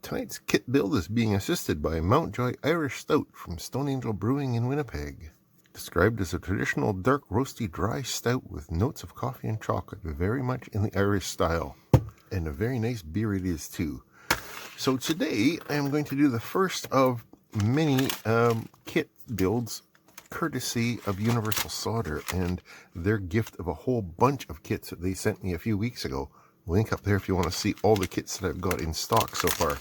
Tonight's kit build is being assisted by Mountjoy Irish Stout from Stone Angel Brewing in Winnipeg. Described as a traditional dark roasty dry stout with notes of coffee and chocolate, very much in the Irish style. And a very nice beer it is too. So today I am going to do the first of many kit builds courtesy of Universal Solder and their gift of a whole bunch of kits that they sent me a few weeks ago. Link up there if you want to see all the kits that I've got in stock so far.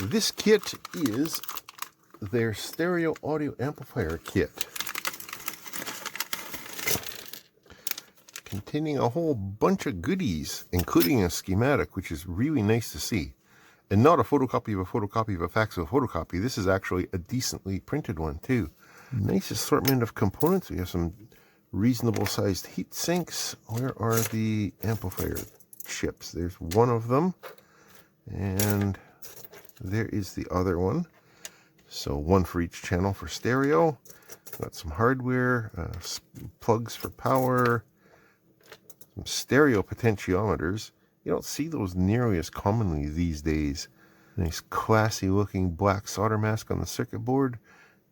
This kit is their stereo audio amplifier kit, containing a whole bunch of goodies, including a schematic, which is really nice to see. And not a photocopy of a photocopy of a fax of a photocopy. This is actually a decently printed one too. Nice assortment of components. We have some reasonable sized heat sinks. Where are the amplifier chips? There's one of them, and there is the other one. So one for each channel for stereo. Got some hardware, plugs for power, some stereo potentiometers. You don't see those nearly as commonly these days. Nice classy looking black solder mask on the circuit board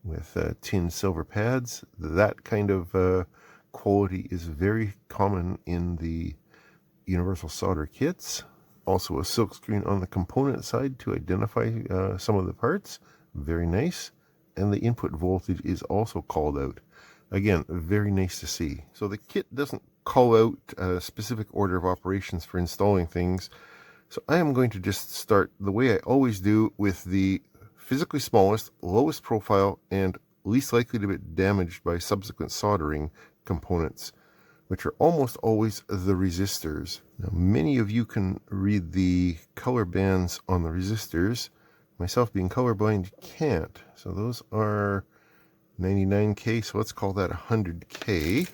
with tin silver pads. That kind of quality is very common in the Universal Solder kits. Also a silkscreen on the component side to identify some of the parts. Very nice. And the input voltage is also called out. Again, very nice to see. So the kit doesn't call out a specific order of operations for installing things. So I am going to just start the way I always do, with the physically smallest, lowest profile, and least likely to be damaged by subsequent soldering components, which are almost always the resistors. Now, many of you can read the color bands on the resistors. Myself being colorblind, can't. So those are 99K, so let's call that 100K.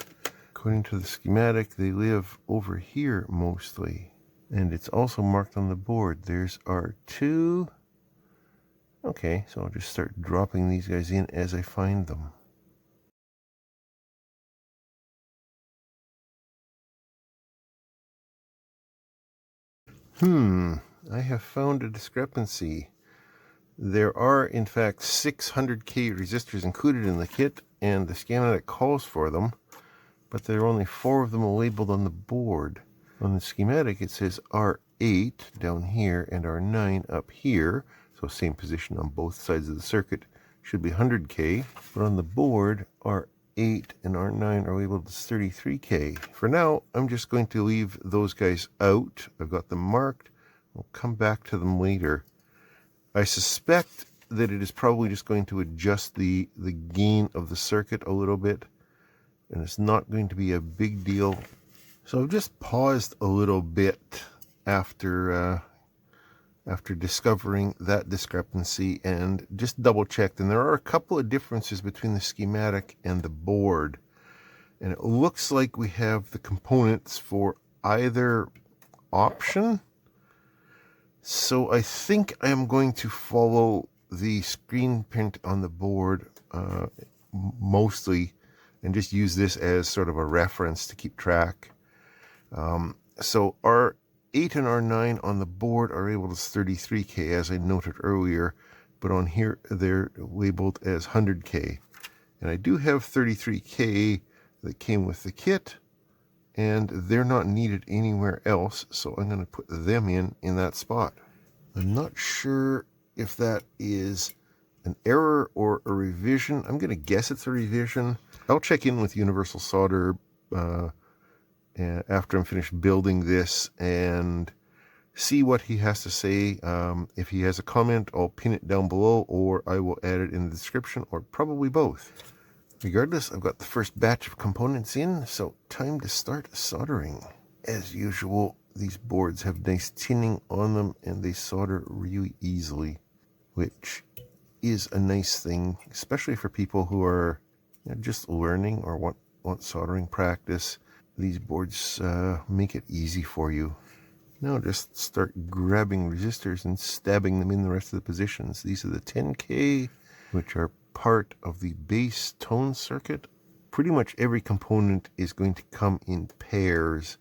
According to the schematic, they live over here mostly. And it's also marked on the board. There's R2. Okay, so I'll just start dropping these guys in as I find them. I have found a discrepancy. There are, in fact, 600K resistors included in the kit, and the schematic calls for them, but there are only 4 of them labeled on the board. On the schematic, it says R8 down here and R9 up here, so same position on both sides of the circuit. Should be 100K, but on the board, R8 and R9 are labeled as 33K. For now, I'm just going to leave those guys out. I've got them marked. We'll come back to them later. I suspect that it is probably just going to adjust the gain of the circuit a little bit, and it's not going to be a big deal. So I've just paused a little bit after discovering that discrepancy and just double checked, and there are a couple of differences between the schematic and the board, and it looks like we have the components for either option. So I think I am going to follow the screen print on the board mostly, and just use this as sort of a reference to keep track. So R8 and R9 on the board are labeled as 33K, as I noted earlier, but on here they're labeled as 100K. And I do have 33K that came with the kit, and they're not needed anywhere else, so I'm going to put them in that spot. I'm not sure if that is an error or a revision. I'm going to guess it's a revision. I'll check in with Universal Solder after I'm finished building this and see what he has to say. If he has a comment, I'll pin it down below, or I will add it in the description, or probably both. Regardless, I've got the first batch of components in, so time to start soldering. As usual, these boards have nice tinning on them, and they solder really easily, which is a nice thing, especially for people who are just learning or want soldering practice. These boards make it easy for you. Now just start grabbing resistors and stabbing them in the rest of the positions. These are the 10K, which are part of the base tone circuit. Pretty much every component is going to come in pairs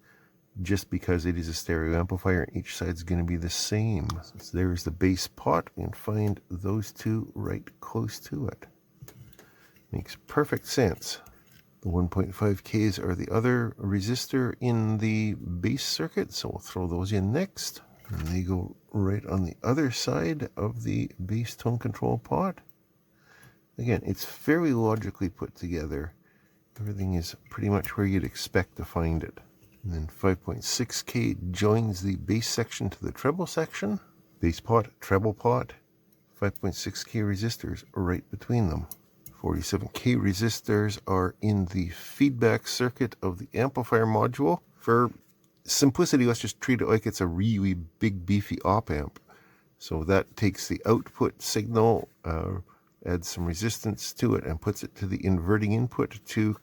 just because it is a stereo amplifier and each side is going to be the same. So there's the base pot, and find those two right close to it. Makes perfect sense. The 1.5Ks are the other resistor in the base circuit, so we'll throw those in next. And they go right on the other side of the base tone control pot. Again, it's very logically put together. Everything is pretty much where you'd expect to find it. And then 5.6K joins the bass section to the treble section. Bass pot, treble pot, 5.6K resistors right between them. 47K resistors are in the feedback circuit of the amplifier module. For simplicity, let's just treat it like it's a really big beefy op amp. So that takes the output signal, adds some resistance to it, and puts it to the inverting input to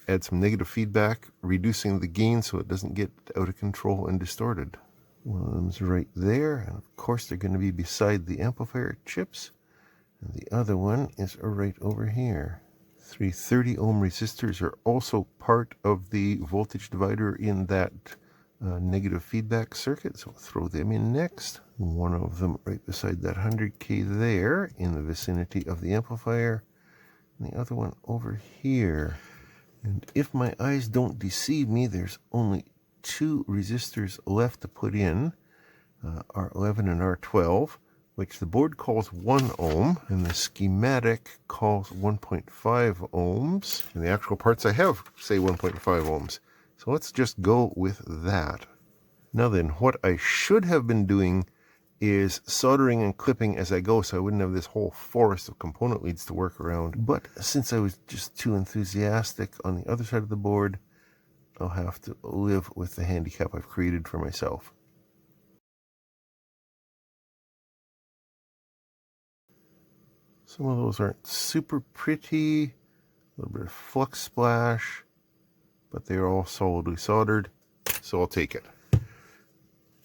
add some negative feedback, reducing the gain so it doesn't get out of control and distorted. One of them's right there, and of course they're going to be beside the amplifier chips. And the other one is right over here. 330 ohm resistors are also part of the voltage divider in that negative feedback circuit, so we'll throw them in next. One of them right beside that 100K there in the vicinity of the amplifier, and the other one over here. And if my eyes don't deceive me, there's only two resistors left to put in, R11 and R12, which the board calls 1 ohm, and the schematic calls 1.5 ohms. And the actual parts I have say 1.5 ohms. So let's just go with that. Now then, what I should have been doing is soldering and clipping as I go, so I wouldn't have this whole forest of component leads to work around. But since I was just too enthusiastic on the other side of the board, I'll have to live with the handicap I've created for myself. Some of those aren't super pretty, a little bit of flux splash, but they're all solidly soldered, so I'll take it.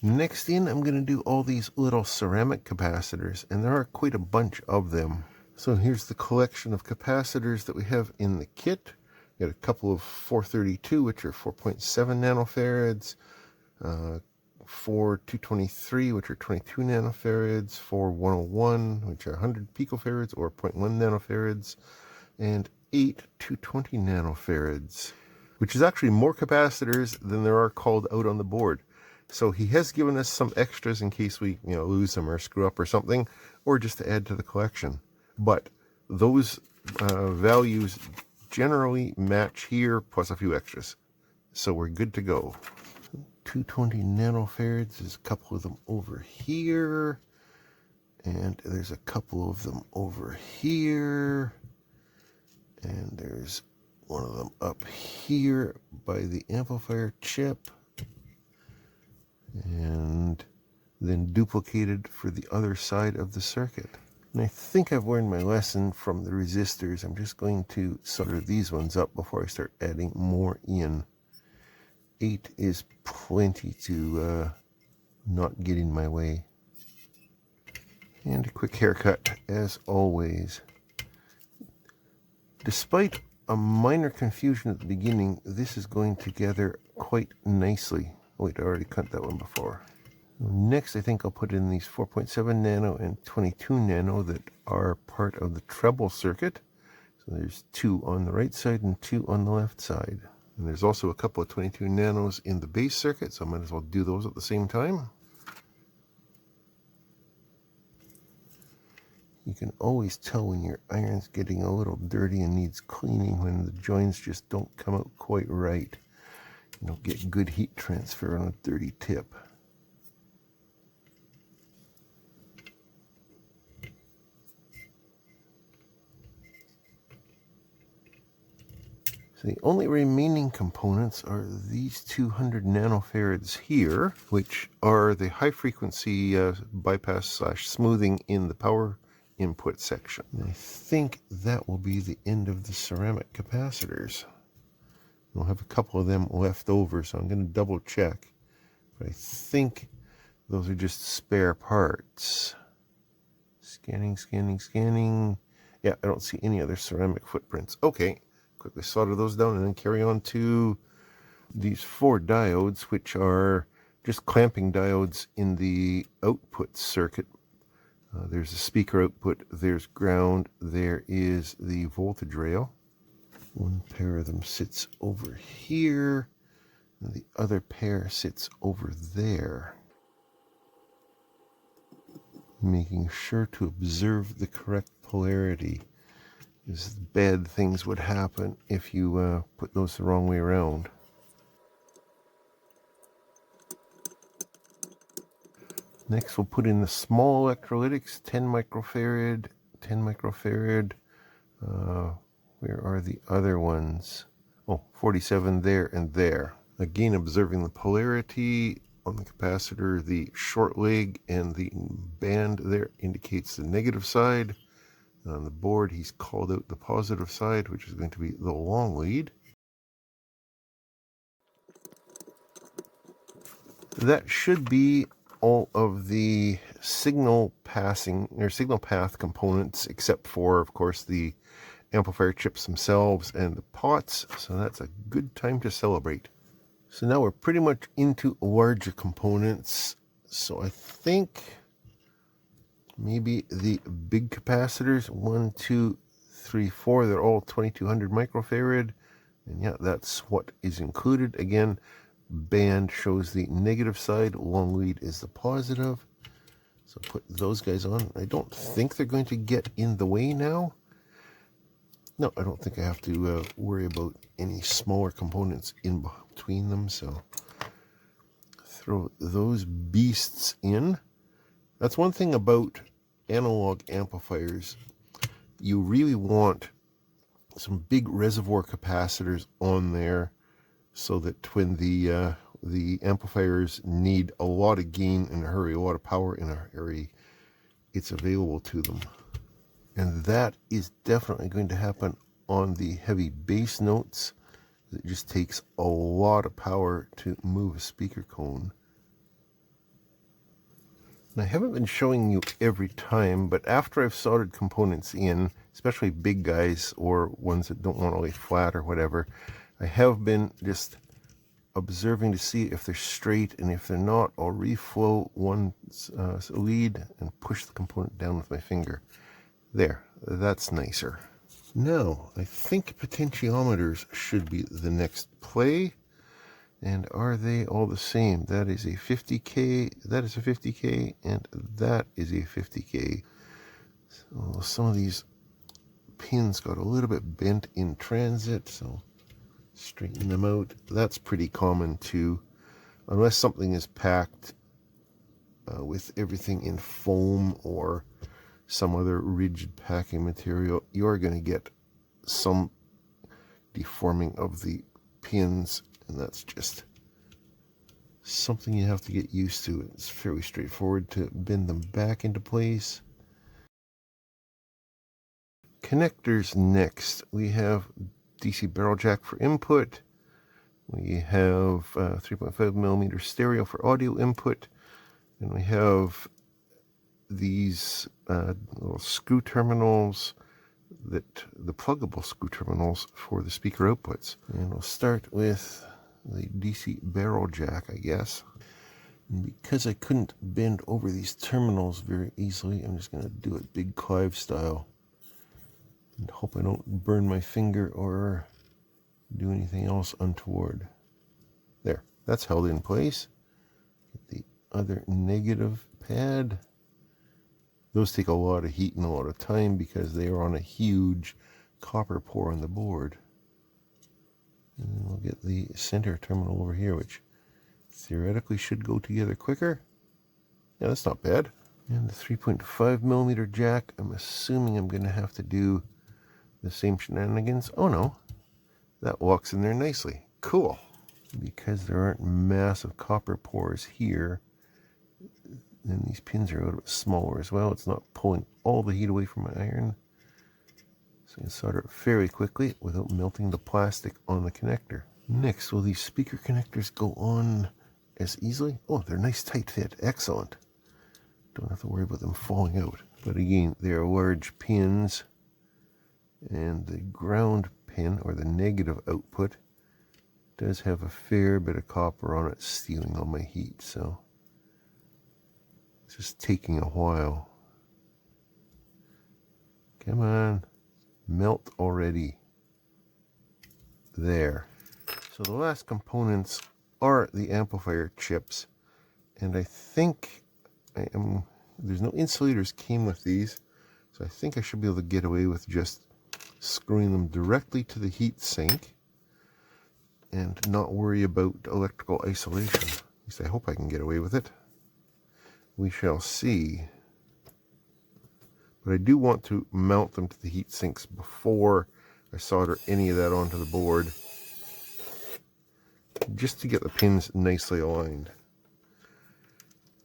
Next in, I'm going to do all these little ceramic capacitors, and there are quite a bunch of them. So here's the collection of capacitors that we have in the kit. We got a couple of 432, which are 4.7 nanofarads, 4 223, which are 22 nanofarads, 4 101, which are 100 picofarads or 0.1 nanofarads, and 8 220 nanofarads, which is actually more capacitors than there are called out on the board. So he has given us some extras in case we, lose them or screw up or something, or just to add to the collection. But those values generally match here, plus a few extras. So we're good to go. 220 nanofarads, there's a couple of them over here. And there's a couple of them over here. And there's one of them up here by the amplifier chip. And then duplicated for the other side of the circuit. And I think I've learned my lesson from the resistors. I'm just going to solder these ones up before I start adding more in. 8 is plenty to not get in my way. And a quick haircut, as always. Despite a minor confusion at the beginning, this is going together quite nicely. Oh, wait, I already cut that one before. Next, I think I'll put in these 4.7 nano and 22 nano that are part of the treble circuit. So there's 2 on the right side and 2 on the left side. And there's also a couple of 22 nanos in the base circuit, so I might as well do those at the same time. You can always tell when your iron's getting a little dirty and needs cleaning when the joints just don't come out quite right. You don't get good heat transfer on a dirty tip. So the only remaining components are these 200 nanofarads here, which are the high frequency bypass / smoothing in the power input section. And I think that will be the end of the ceramic capacitors. We'll have a couple of them left over, so I'm going to double check. But I think those are just spare parts. Scanning, scanning, scanning. Yeah, I don't see any other ceramic footprints. Okay, quickly solder those down and then carry on to these 4 diodes, which are just clamping diodes in the output circuit. There's the speaker output, there's ground, there is the voltage rail. One pair of them sits over here, and the other pair sits over there. Making sure to observe the correct polarity, because bad things would happen if you put those the wrong way around. Next we'll put in the small electrolytics, 10 microfarad, 10 microfarad. Where are the other ones? Oh, 47 there and there. Again, observing the polarity on the capacitor, the short leg and the band there indicates the negative side. On the board, he's called out the positive side, which is going to be the long lead. That should be all of the signal passing or signal path components, except for, of course, the amplifier chips themselves and the pots. So that's a good time to celebrate. So now we're pretty much into larger components. So I think maybe the big capacitors, 1, 2, 3, 4, they're all 2200 microfarad. And yeah, that's what is included. Again, band shows the negative side, long lead is the positive. So put those guys on. I don't think they're going to get in the way now. No, I don't think I have to worry about any smaller components in between them. So throw those beasts in. That's one thing about analog amplifiers. You really want some big reservoir capacitors on there so that when the amplifiers need a lot of gain in a hurry, a lot of power in a hurry, it's available to them. And that is definitely going to happen on the heavy bass notes. It just takes a lot of power to move a speaker cone. And I haven't been showing you every time, but after I've soldered components in, especially big guys or ones that don't want to lay flat or whatever, I have been just observing to see if they're straight, and if they're not, I'll reflow one lead and push the component down with my finger. There, that's nicer. Now, I think potentiometers should be the next play. And are they all the same? That is a 50K, that is a 50K, and that is a 50K. So some of these pins got a little bit bent in transit, so straighten them out. That's pretty common too. Unless something is packed with everything in foam or some other rigid packing material, you're going to get some deforming of the pins, and that's just something you have to get used to. It's fairly straightforward to bend them back into place. Connectors next. We have DC barrel jack for input. We have 3.5 millimeter stereo for audio input, and we have these little screw terminals, that the pluggable screw terminals for the speaker outputs. And we'll start with the DC barrel jack, I guess. And because I couldn't bend over these terminals very easily, I'm just going to do it Big Clive style and hope I don't burn my finger or do anything else untoward. There, that's held in place. Get the other negative pad. Those take a lot of heat and a lot of time because they are on a huge copper pour on the board. And then we'll get the center terminal over here, which theoretically should go together quicker. Yeah, that's not bad. And the 3.5 millimeter jack, I'm assuming I'm going to have to do the same shenanigans. Oh no, that walks in there nicely. Cool. Because there aren't massive copper pores here, and these pins are a little bit smaller as well. It's not pulling all the heat away from my iron. So I can solder it fairly quickly without melting the plastic on the connector. Next, will these speaker connectors go on as easily? Oh, they're nice tight fit. Excellent. Don't have to worry about them falling out. But again, they are large pins, and the ground pin, or the negative output, does have a fair bit of copper on it, stealing all my heat, so it's just taking a while. Come on, melt already. There. So the last components are the amplifier chips, and I think there's no insulators came with these, so I think I should be able to get away with just screwing them directly to the heat sink and not worry about electrical isolation. At least I hope I can get away with it. We shall see. But I do want to mount them to the heat sinks before I solder any of that onto the board, just to get the pins nicely aligned,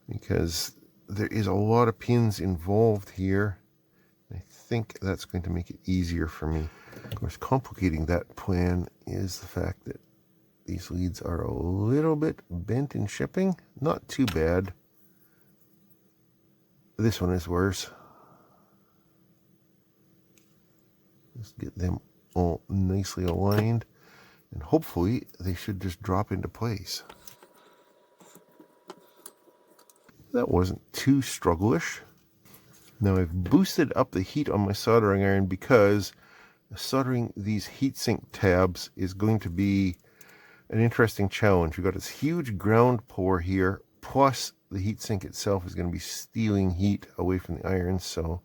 because there is a lot of pins involved here. I think that's going to make it easier for me. Of course, complicating that plan is the fact that these leads are a little bit bent in shipping. Not too bad. This one is worse. Just get them all nicely aligned, and hopefully they should just drop into place. That wasn't too strugglish. Now I've boosted up the heat on my soldering iron because soldering these heatsink tabs is going to be an interesting challenge. We've got this huge ground pour here, plus the heatsink itself is going to be stealing heat away from the iron, so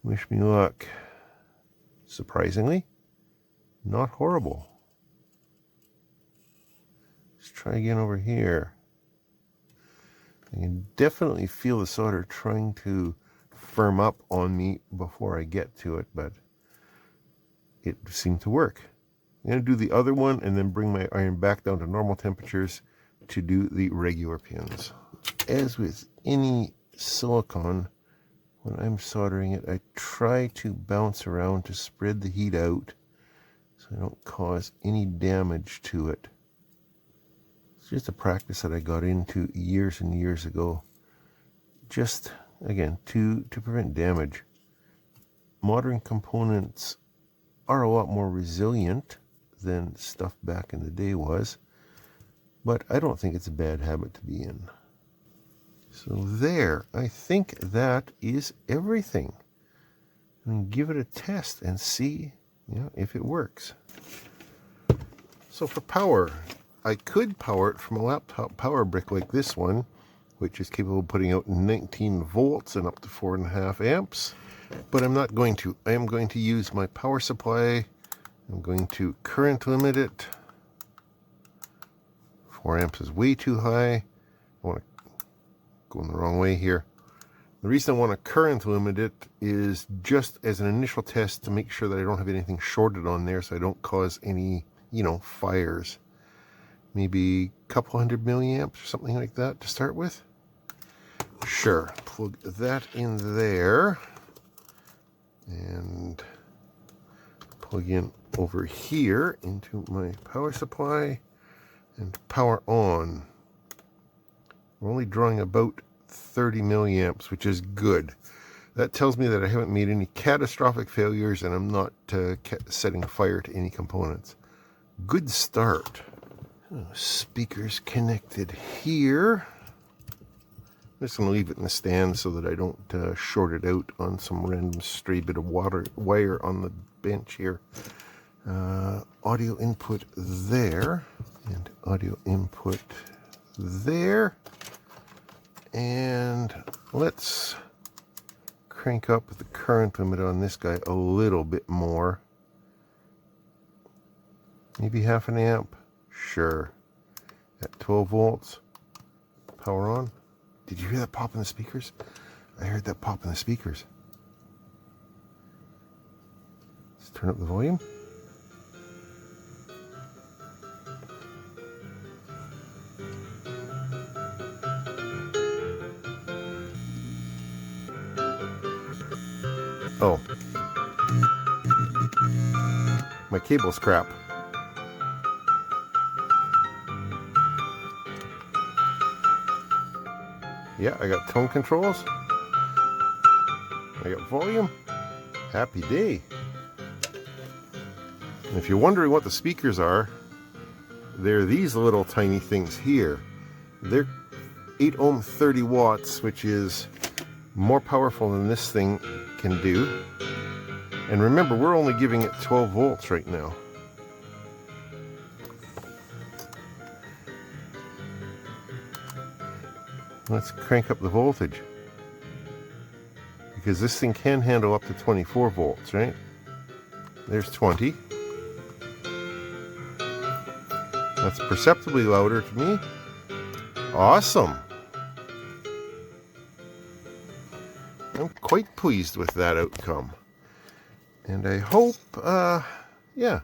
wish me luck. Surprisingly, not horrible. Let's try again over here. I can definitely feel the solder trying to firm up on me before I get to it, but it seemed to work. I'm going to do the other one and then bring my iron back down to normal temperatures to do the regular pins. As with any silicon, when I'm soldering it, I try to bounce around to spread the heat out so I don't cause any damage to it. It's just a practice that I got into years and years ago, just again to prevent damage. Modern components are a lot more resilient than stuff back in the day was, but I don't think it's a bad habit to be in. So there, I think that is everything. I mean, give it a test and see, if it works. So for power, I could power it from a laptop power brick like this one, which is capable of putting out 19 volts and up to 4.5 amps. But I'm not going to. I am going to use my power supply. I'm going to current limit it. 4 amps is way too high. I want to go in the wrong way here. The reason I want to current limit it is just as an initial test to make sure that I don't have anything shorted on there, so I don't cause any, fires. Maybe a couple hundred milliamps or something like that to start with. Sure, plug that in there and plug in over here into my power supply and power on. We're only drawing about 30 milliamps, which is good. That tells me that I haven't made any catastrophic failures and I'm not setting fire to any components. Good start. Speakers connected here. I'm just going to leave it in the stand so that I don't short it out on some random stray bit of wire on the bench here. Audio input there, and audio input there. And let's crank up the current limit on this guy a little bit more. Maybe 0.5 amp. Sure. At 12 volts. Power on. Did you hear that pop in the speakers? I heard that pop in the speakers. Let's turn up the volume. Oh. My cable's crap. Yeah, I got tone controls. I got volume. Happy day. And if you're wondering what the speakers are, they're these little tiny things here. They're 8 ohm 30 watts, which is more powerful than this thing can do. And remember, we're only giving it 12 volts right now. Let's crank up the voltage, because this thing can handle up to 24 volts, right? There's 20. That's perceptibly louder to me. Awesome. I'm quite pleased with that outcome. And I hope, yeah,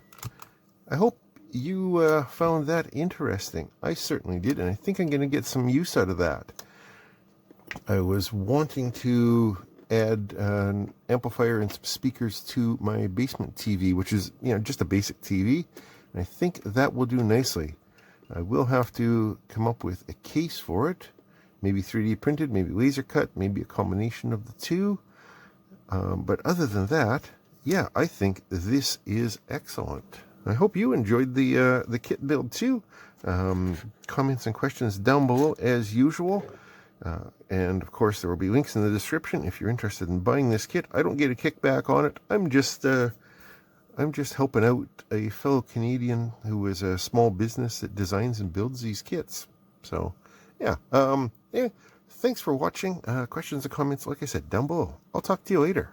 I hope you found that interesting. I certainly did, and I think I'm going to get some use out of that. I was wanting to add an amplifier and some speakers to my basement TV, which is, just a basic TV. And I think that will do nicely. I will have to come up with a case for it. Maybe 3D printed, maybe laser cut, maybe a combination of the two. But other than that, yeah, I think this is excellent. I hope you enjoyed the kit build too. Comments and questions down below as usual. And of course, there will be links in the description if you're interested in buying this kit. I don't get a kickback on it. I'm just helping out a fellow Canadian who is a small business that designs and builds these kits. So, yeah. Yeah. Thanks for watching. Questions and comments, like I said, down below. I'll talk to you later.